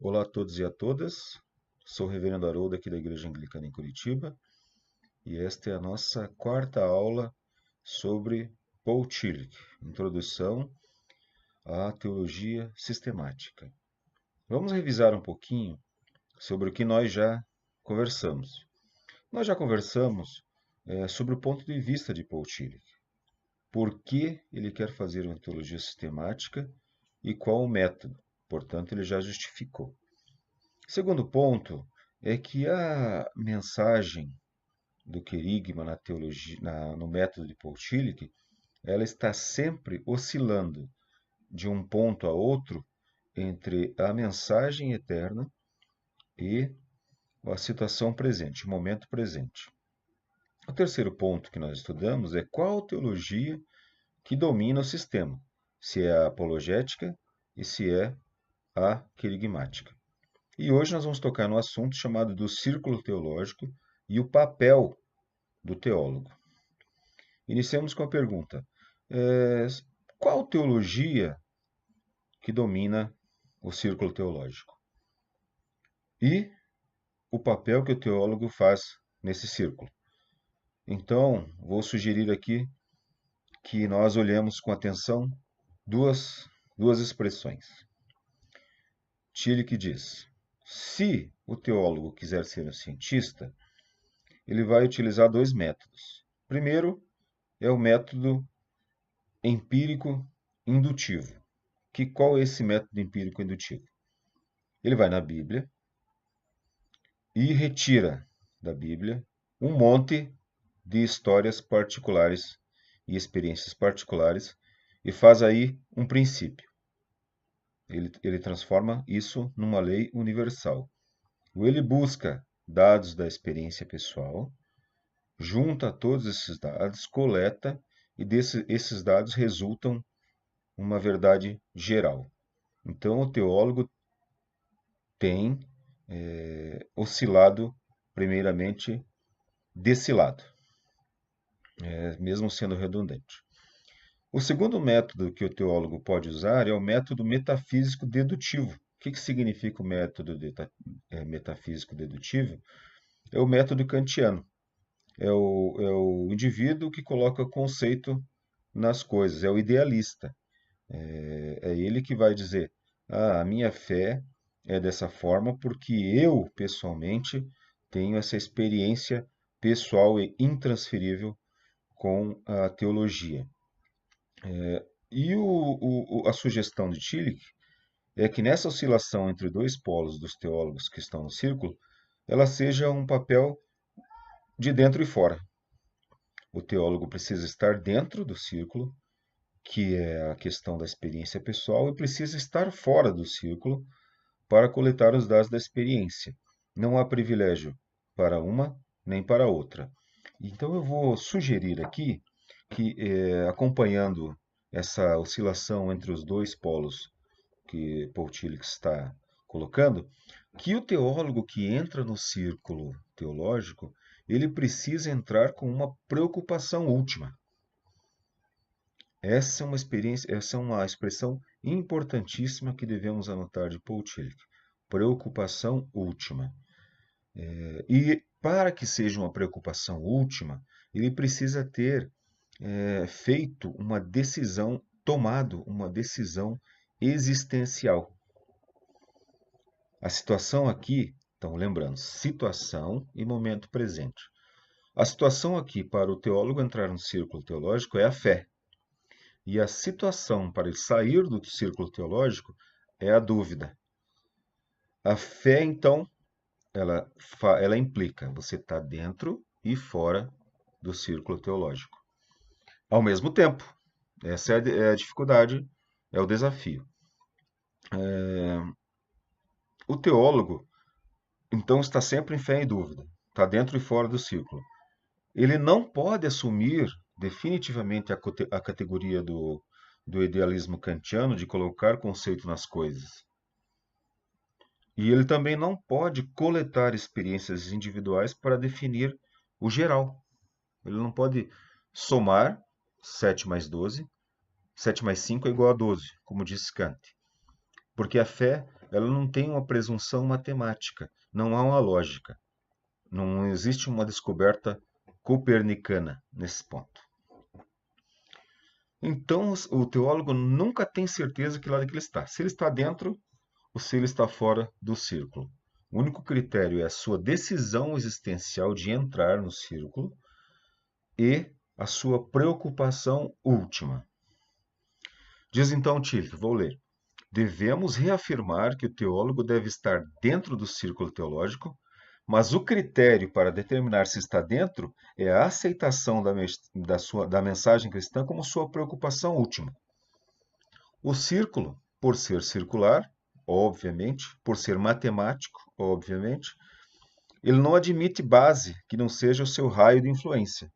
Olá a todos e a todas, sou o Reverendo Haroldo aqui da Igreja Anglicana em Curitiba e esta é a nossa quarta aula sobre Paul Tillich, Introdução à Teologia Sistemática. Vamos revisar um pouquinho sobre o que nós já conversamos. Nós já conversamos sobre o ponto de vista de Paul Tillich, por que ele quer fazer uma teologia sistemática e qual o método, portanto ele já justificou. Segundo ponto é que a mensagem do querigma na teologia, no método de Paul Tillich, ela está sempre oscilando de um ponto a outro entre a mensagem eterna e a situação presente, o momento presente. O terceiro ponto que nós estudamos é qual teologia que domina o sistema, se é a apologética e se é a querigmática. E hoje nós vamos tocar no assunto chamado do círculo teológico e o papel do teólogo. Iniciamos com a pergunta: qual teologia que domina o círculo teológico? E o papel que o teólogo faz nesse círculo? Então, vou sugerir aqui que nós olhemos com atenção duas expressões. Tillich diz: se o teólogo quiser ser um cientista, ele vai utilizar dois métodos. Primeiro é o método empírico indutivo. Qual é esse método empírico indutivo? Ele vai na Bíblia e retira da Bíblia um monte de histórias particulares e experiências particulares e faz aí um princípio. Ele transforma isso numa lei universal. Ele busca dados da experiência pessoal, junta todos esses dados, coleta e esses dados resultam uma verdade geral. Então, o teólogo tem oscilado, primeiramente, desse lado, mesmo sendo redundante. O segundo método que o teólogo pode usar é o método metafísico dedutivo. O que significa o método metafísico dedutivo? É o método kantiano. É o indivíduo que coloca conceito nas coisas, é o idealista. É ele que vai dizer: a minha fé é dessa forma porque eu, pessoalmente, tenho essa experiência pessoal e intransferível com a teologia. E a sugestão de Tillich é que nessa oscilação entre dois polos dos teólogos que estão no círculo, ela seja um papel de dentro e fora. O teólogo precisa estar dentro do círculo, que é a questão da experiência pessoal, e precisa estar fora do círculo para coletar os dados da experiência. Não há privilégio para uma nem para outra. Então eu vou sugerir aqui que, acompanhando essa oscilação entre os dois polos que Paul Tillich está colocando, que o teólogo que entra no círculo teológico, ele precisa entrar com uma preocupação última. Essa é uma expressão importantíssima que devemos anotar de Paul Tillich. Preocupação última. E para que seja uma preocupação última, ele precisa ter feito uma decisão, tomado uma decisão existencial. A situação aqui, então lembrando, situação e momento presente. A situação aqui para o teólogo entrar no círculo teológico é a fé. E a situação para ele sair do círculo teológico é a dúvida. A fé, então, ela implica você estar dentro e fora do círculo teológico. Ao mesmo tempo, essa é a dificuldade, é o desafio. O teólogo, então, está sempre em fé e dúvida, está dentro e fora do círculo. Ele não pode assumir definitivamente a categoria do idealismo kantiano de colocar conceito nas coisas. E ele também não pode coletar experiências individuais para definir o geral. Ele não pode somar 7 mais 12, 7 mais 5 é igual a 12, como disse Kant. Porque a fé ela não tem uma presunção matemática, não há uma lógica, não existe uma descoberta copernicana nesse ponto. Então, o teólogo nunca tem certeza que lado que ele está. Se ele está dentro ou se ele está fora do círculo. O único critério é a sua decisão existencial de entrar no círculo e a sua preocupação última. Diz então Tillich, vou ler. Devemos reafirmar que o teólogo deve estar dentro do círculo teológico, mas o critério para determinar se está dentro é a aceitação da mensagem cristã como sua preocupação última. O círculo, por ser circular, obviamente, por ser matemático, obviamente, ele não admite base que não seja o seu raio de influência.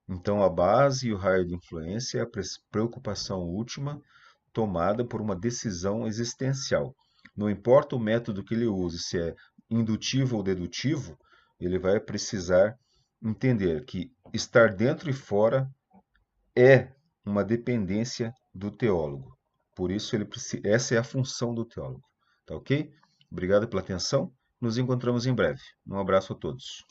Então, a base e o raio de influência é a preocupação última tomada por uma decisão existencial. Não importa o método que ele use, se é indutivo ou dedutivo, ele vai precisar entender que estar dentro e fora é uma dependência do teólogo. Por isso, essa é a função do teólogo. Tá ok? Obrigado pela atenção. Nos encontramos em breve. Um abraço a todos.